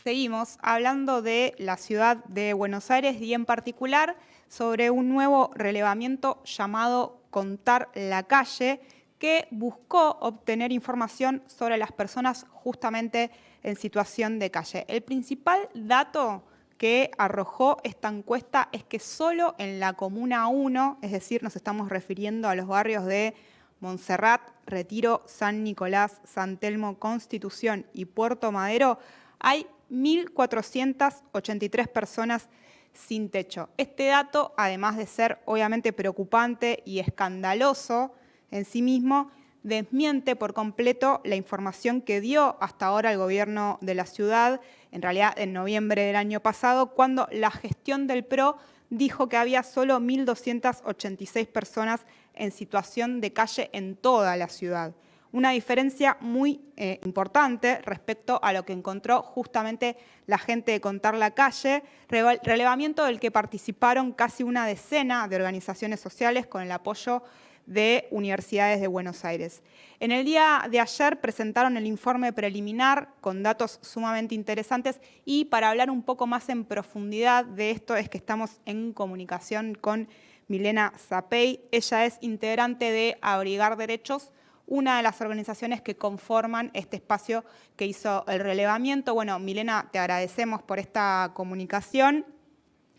seguimos hablando de la ciudad de Buenos Aires y en particular sobre un nuevo relevamiento llamado Contar la Calle, que buscó obtener información sobre las personas justamente en situación de calle. El principal dato que arrojó esta encuesta es que solo en la Comuna 1, es decir, nos estamos refiriendo a los barrios de Montserrat, Retiro, San Nicolás, San Telmo, Constitución y Puerto Madero, hay 1.483 personas sin techo. Este dato, además de ser obviamente preocupante y escandaloso en sí mismo, desmiente por completo la información que dio hasta ahora el gobierno de la ciudad, en realidad en noviembre del año pasado, cuando la gestión del PRO dijo que había solo 1.286 personas en situación de calle en toda la ciudad. Una diferencia muy importante respecto a lo que encontró justamente la gente de Contar la Calle, relevamiento del que participaron casi una decena de organizaciones sociales con el apoyo de universidades de Buenos Aires. En el día de ayer presentaron el informe preliminar con datos sumamente interesantes y para hablar un poco más en profundidad de esto es que estamos en comunicación con Milena Zapey. Ella es integrante de Abrigar Derechos, una de las organizaciones que conforman este espacio que hizo el relevamiento. Bueno, Milena, te agradecemos por esta comunicación.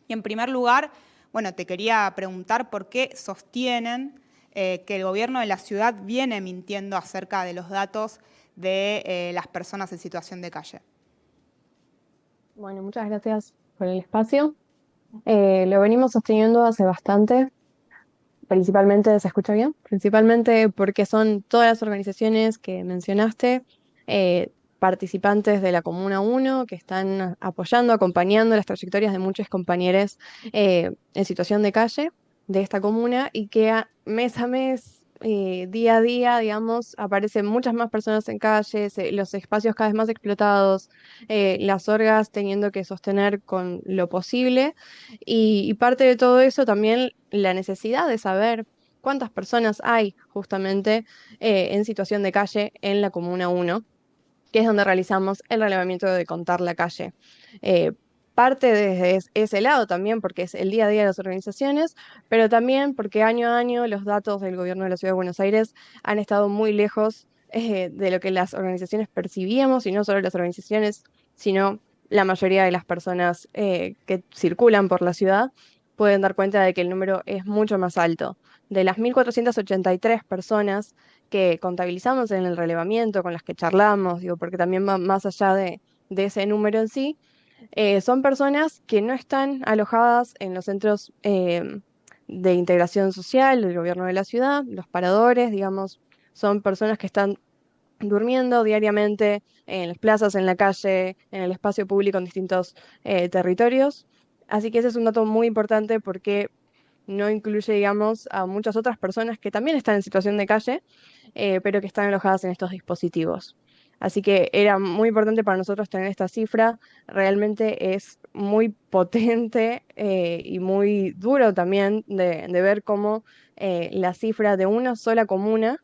Y en primer lugar, bueno, te quería preguntar por qué sostienen que el gobierno de la ciudad viene mintiendo acerca de los datos de las personas en situación de calle. Bueno, muchas gracias por el espacio. Lo venimos sosteniendo hace bastante, principalmente, ¿se escucha bien? Principalmente porque son todas las organizaciones que mencionaste, participantes de la Comuna 1, que están apoyando, acompañando las trayectorias de muchos compañeros en situación de calle de esta comuna y que mes a mes, día a día, digamos, aparecen muchas más personas en calles, los espacios cada vez más explotados, las orgas teniendo que sostener con lo posible y parte de todo eso también la necesidad de saber cuántas personas hay justamente en situación de calle en la Comuna 1, que es donde realizamos el relevamiento de Contar la Calle. Eh, Parte desde ese lado también, porque es el día a día de las organizaciones, pero también porque año a año los datos del gobierno de la Ciudad de Buenos Aires han estado muy lejos de lo que las organizaciones percibíamos, y no solo las organizaciones, sino la mayoría de las personas que circulan por la ciudad pueden dar cuenta de que el número es mucho más alto. De las 1.483 personas que contabilizamos en el relevamiento, con las que charlamos, digo, porque también va más allá de ese número en sí, son personas que no están alojadas en los centros de integración social del gobierno de la ciudad, los paradores, digamos, son personas que están durmiendo diariamente en las plazas, en la calle, en el espacio público en distintos territorios. Así que ese es un dato muy importante porque no incluye, digamos, a muchas otras personas que también están en situación de calle, pero que están alojadas en estos dispositivos. Así que era muy importante para nosotros tener esta cifra. Realmente es muy potente y muy duro también de ver cómo la cifra de una sola comuna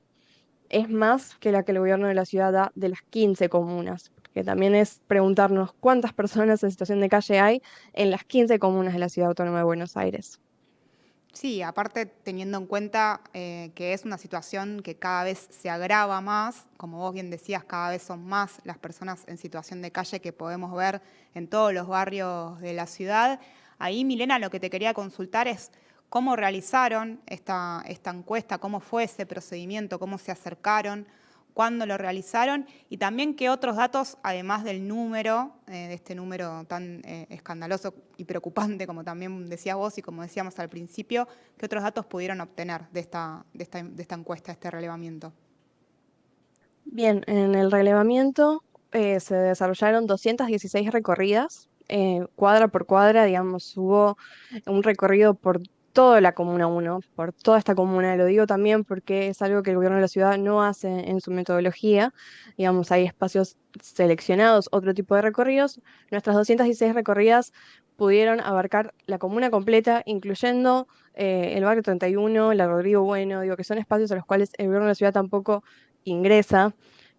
es más que la que el gobierno de la ciudad da de las 15 comunas, que también es preguntarnos cuántas personas en situación de calle hay en las 15 comunas de la Ciudad Autónoma de Buenos Aires. Sí, aparte teniendo en cuenta que es una situación que cada vez se agrava más, como vos bien decías, cada vez son más las personas en situación de calle que podemos ver en todos los barrios de la ciudad. Ahí, Milena, lo que te quería consultar es cómo realizaron esta encuesta, cómo fue ese procedimiento, cómo se acercaron, cuándo lo realizaron y también qué otros datos, además del número, de este número tan escandaloso y preocupante, como también decías vos y como decíamos al principio, qué otros datos pudieron obtener de esta encuesta, este relevamiento. Bien, en el relevamiento se desarrollaron 216 recorridas, cuadra por cuadra, digamos, hubo un recorrido por toda la Comuna 1, por toda esta comuna. Lo digo también porque es algo que el gobierno de la ciudad no hace en su metodología. Digamos, hay espacios seleccionados, otro tipo de recorridos. Nuestras 216 recorridas pudieron abarcar la comuna completa, incluyendo el barrio 31, la Rodrigo Bueno, digo que son espacios a los cuales el gobierno de la ciudad tampoco ingresa.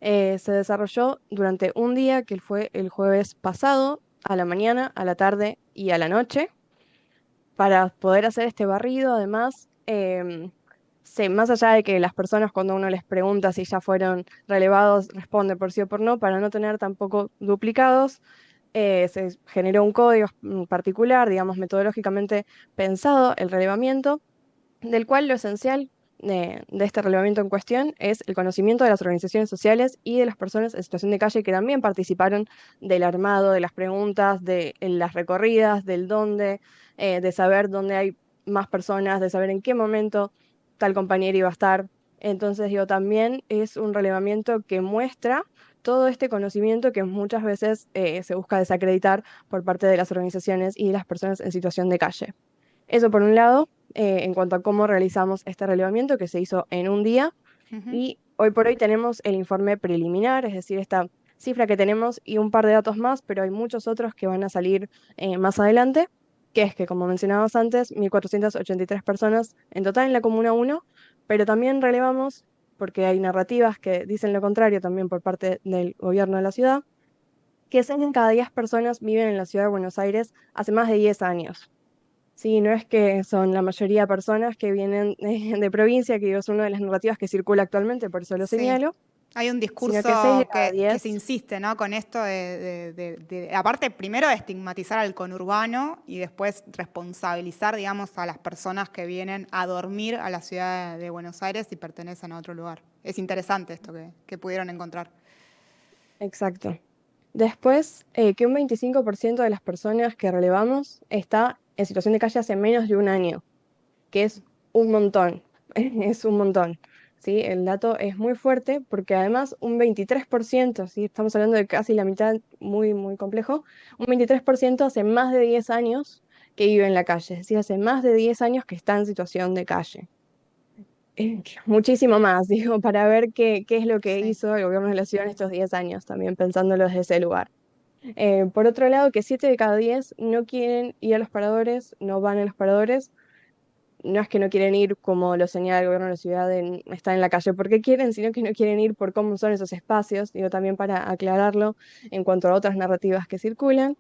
se desarrolló durante un día que fue el jueves pasado, a la mañana, a la tarde y a la noche. Para poder hacer este barrido, además, más allá de que las personas cuando uno les pregunta si ya fueron relevados, responde por sí o por no, para no tener tampoco duplicados, se generó un código particular, digamos, metodológicamente pensado, el relevamiento, del cual lo esencial de este relevamiento en cuestión es el conocimiento de las organizaciones sociales y de las personas en situación de calle que también participaron del armado, de las preguntas, de en las recorridas, del dónde, de saber dónde hay más personas, de saber en qué momento tal compañero iba a estar. Entonces, digo, también es un relevamiento que muestra todo este conocimiento que muchas veces se busca desacreditar por parte de las organizaciones y de las personas en situación de calle. Eso por un lado, en cuanto a cómo realizamos este relevamiento que se hizo en un día. Ujú. Y hoy por hoy tenemos el informe preliminar, es decir, esta cifra que tenemos y un par de datos más, pero hay muchos otros que van a salir más adelante, que es que, como mencionabas antes, 1.483 personas en total en la Comuna 1, pero también relevamos, porque hay narrativas que dicen lo contrario también por parte del gobierno de la ciudad, que 6 en cada 10 personas viven en la ciudad de Buenos Aires hace más de 10 años. Sí, no es que son la mayoría personas que vienen de provincia, que es una de las narrativas que circula actualmente, por eso lo Sí. señalo, Hay un sino que 6 de discurso cada que se 10, insiste, ¿no? Con esto aparte, primero de estigmatizar al conurbano y después responsabilizar, digamos, a las personas que vienen a dormir a la ciudad de Buenos Aires y pertenecen a otro lugar. Es interesante esto que pudieron encontrar. exacto. Después, que un 25% de las personas que relevamos está en situación de calle hace menos de un año, que es un montón, es un montón. ¿Sí? El dato es muy fuerte porque además un 23%, ¿sí? Estamos hablando de casi la mitad, muy, muy complejo, un 23% hace más de 10 años que vive en la calle, es decir, hace más de 10 años que está en situación de calle. Muchísimo más, digo, para ver qué es lo que Sí. hizo el gobierno de la ciudad en estos 10 años, también pensándolo desde ese lugar. Por otro lado, que 7 de cada 10 no quieren ir a los paradores, no van a los paradores. No es que no quieren ir como lo señala el gobierno de la ciudad, estar en la calle porque quieren, sino que no quieren ir por cómo son esos espacios, digo también para aclararlo en cuanto a otras narrativas que circulan,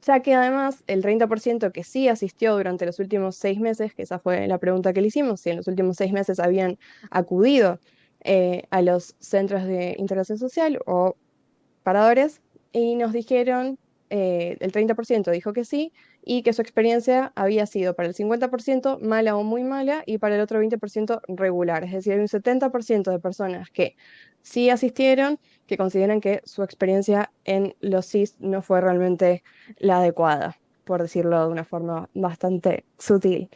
ya que además el 30% que sí asistió durante los últimos 6 meses, que esa fue la pregunta que le hicimos, si en los últimos 6 meses habían acudido a los centros de integración social o paradores y nos dijeron, el 30% dijo que sí y que su experiencia había sido para el 50% mala o muy mala y para el otro 20% regular. Es decir, hay un 70% de personas que sí asistieron, que consideran que su experiencia en los CIS no fue realmente la adecuada, por decirlo de una forma bastante sutil.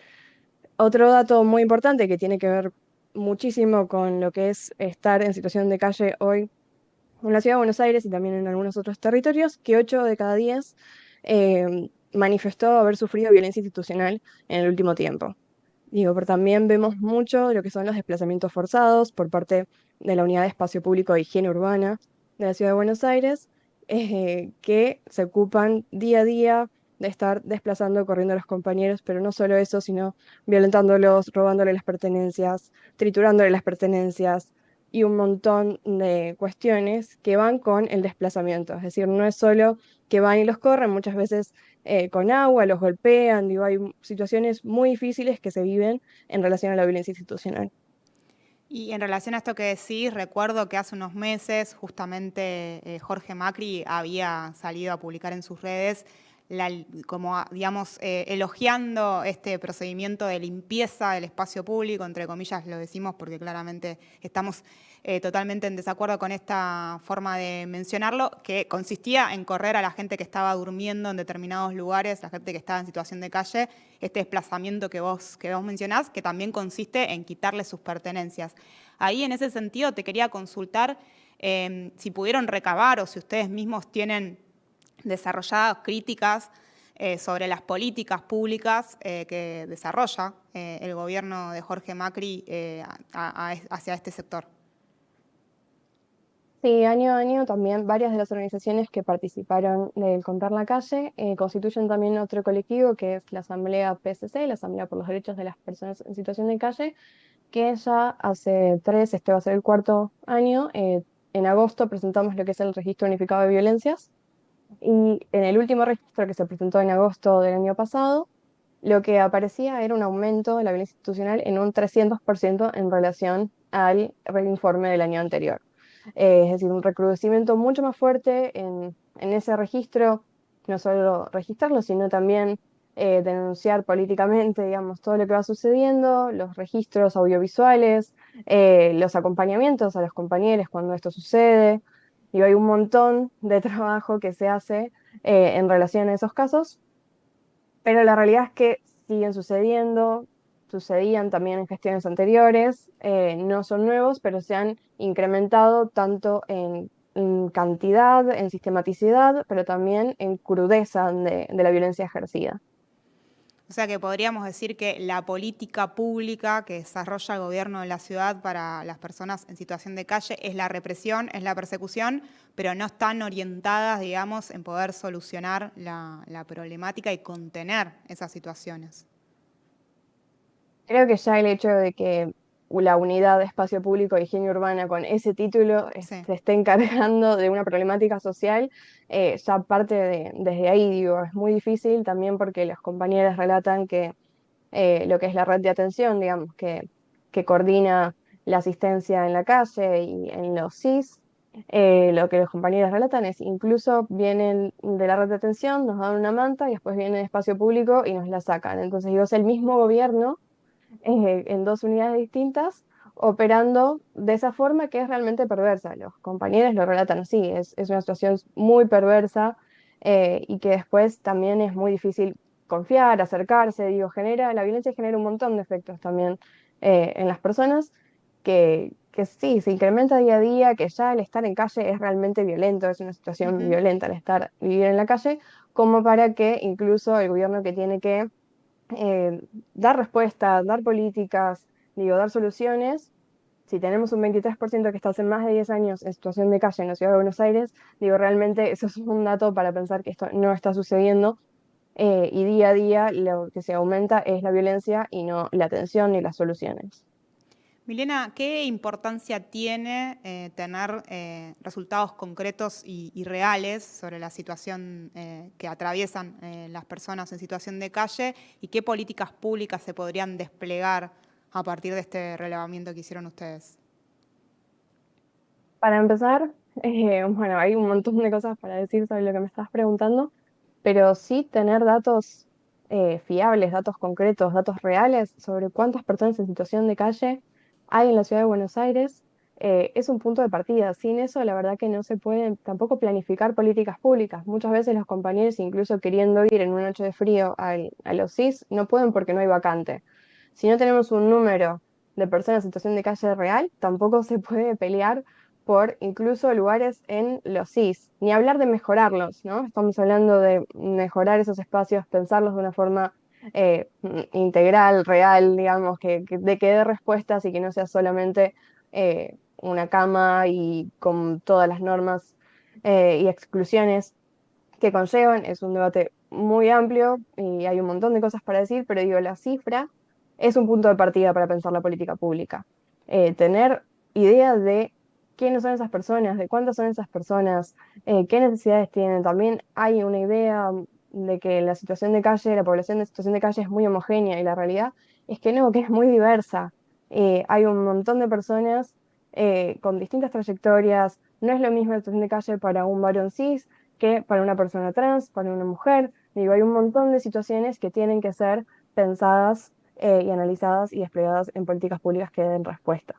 Otro dato muy importante que tiene que ver muchísimo con lo que es estar en situación de calle hoy en la ciudad de Buenos Aires y también en algunos otros territorios, que 8 de cada 10 manifestó haber sufrido violencia institucional en el último tiempo. Digo, pero también vemos mucho de lo que son los desplazamientos forzados por parte de la Unidad de Espacio Público e Higiene Urbana de la ciudad de Buenos Aires, que se ocupan día a día de estar desplazando, corriendo a los compañeros, pero no solo eso, sino violentándolos, robándole las pertenencias, triturándole las pertenencias y un montón de cuestiones que van con el desplazamiento. Es decir, no es solo que van y los corren, muchas veces con agua, los golpean, digo, hay situaciones muy difíciles que se viven en relación a la violencia institucional. Y en relación a esto que decís, recuerdo que hace unos meses justamente Jorge Macri había salido a publicar en sus redes como, digamos, elogiando este procedimiento de limpieza del espacio público, entre comillas lo decimos porque claramente estamos totalmente en desacuerdo con esta forma de mencionarlo, que consistía en correr a la gente que estaba durmiendo en determinados lugares, la gente que estaba en situación de calle, este desplazamiento que vos mencionás, que también consiste en quitarle sus pertenencias. Ahí, en ese sentido, te quería consultar si pudieron recabar o si ustedes mismos tienen desarrolladas críticas sobre las políticas públicas que desarrolla el gobierno de Jorge Macri hacia este sector. Sí, año a año también varias de las organizaciones que participaron del Contar la Calle constituyen también otro colectivo que es la Asamblea PSC, la Asamblea por los Derechos de las Personas en Situación de Calle, que ya hace 3, este va a ser el cuarto año, en agosto presentamos lo que es el Registro Unificado de Violencias, y en el último registro que se presentó en agosto del año pasado, lo que aparecía era un aumento de la violencia institucional en un 300% en relación al informe del año anterior. Es decir, un recrudecimiento mucho más fuerte en ese registro, no solo registrarlo, sino también denunciar políticamente, digamos, todo lo que va sucediendo, los registros audiovisuales, los acompañamientos a los compañeros cuando esto sucede. Y hay un montón de trabajo que se hace en relación a esos casos, pero la realidad es que siguen sucediendo, sucedían también en gestiones anteriores, no son nuevos, pero se han incrementado tanto en cantidad, en sistematicidad, pero también en crudeza de la violencia ejercida. O sea que podríamos decir que la política pública que desarrolla el gobierno de la ciudad para las personas en situación de calle es la represión, es la persecución, pero no están orientadas, digamos, en poder solucionar la problemática y contener esas situaciones. Creo que ya el hecho de que la unidad de espacio público e higiene urbana con ese título Sí. se esté encargando de una problemática social, ya parte desde ahí, digo, es muy difícil también porque los compañeros relatan que lo que es la red de atención, digamos, que coordina la asistencia en la calle y en los SIS, lo que los compañeros relatan es incluso vienen de la red de atención, nos dan una manta y después vienen de espacio público y nos la sacan. Entonces, digo, es el mismo gobierno en dos unidades distintas, operando de esa forma que es realmente perversa. Los compañeros lo relatan así, es una situación muy perversa y que después también es muy difícil confiar, acercarse, digo, la violencia genera un montón de efectos también en las personas que sí, se incrementa día a día, que ya el estar en calle es realmente violento, es una situación Ujú. violenta el vivir en la calle, como para que incluso el gobierno que tiene que eh, dar respuestas, dar políticas, digo, dar soluciones. Si tenemos un 23% que está hace más de 10 años en situación de calle en la ciudad de Buenos Aires, digo, realmente eso es un dato para pensar que esto no está sucediendo y día a día lo que se aumenta es la violencia y no la atención ni las soluciones. Milena, ¿qué importancia tiene tener resultados concretos y reales sobre la situación que atraviesan las personas en situación de calle y qué políticas públicas se podrían desplegar a partir de este relevamiento que hicieron ustedes? Para empezar, bueno, hay un montón de cosas para decir sobre lo que me estás preguntando, pero sí tener datos fiables, datos concretos, datos reales sobre cuántas personas en situación de calle hay en la ciudad de Buenos Aires, es un punto de partida. Sin eso, la verdad que no se pueden tampoco planificar políticas públicas. Muchas veces los compañeros, incluso queriendo ir en una noche de frío a los SIS, no pueden porque no hay vacante. Si no tenemos un número de personas en situación de calle real, tampoco se puede pelear por incluso lugares en los SIS, ni hablar de mejorarlos, ¿no? Estamos hablando de mejorar esos espacios, pensarlos de una forma integral, real, digamos, de que dé respuestas y que no sea solamente una cama y con todas las normas y exclusiones que conllevan. Es un debate muy amplio y hay un montón de cosas para decir, pero digo, la cifra es un punto de partida para pensar la política pública. Tener idea de quiénes son esas personas, de cuántas son esas personas, qué necesidades tienen. También hay una idea de que la situación de calle, la población de situación de calle es muy homogénea y la realidad es que no, que es muy diversa. Hay un montón de personas con distintas trayectorias. No es lo mismo la situación de calle para un varón cis que para una persona trans, para una mujer. Digo, hay un montón de situaciones que tienen que ser pensadas y analizadas y desplegadas en políticas públicas que den respuesta.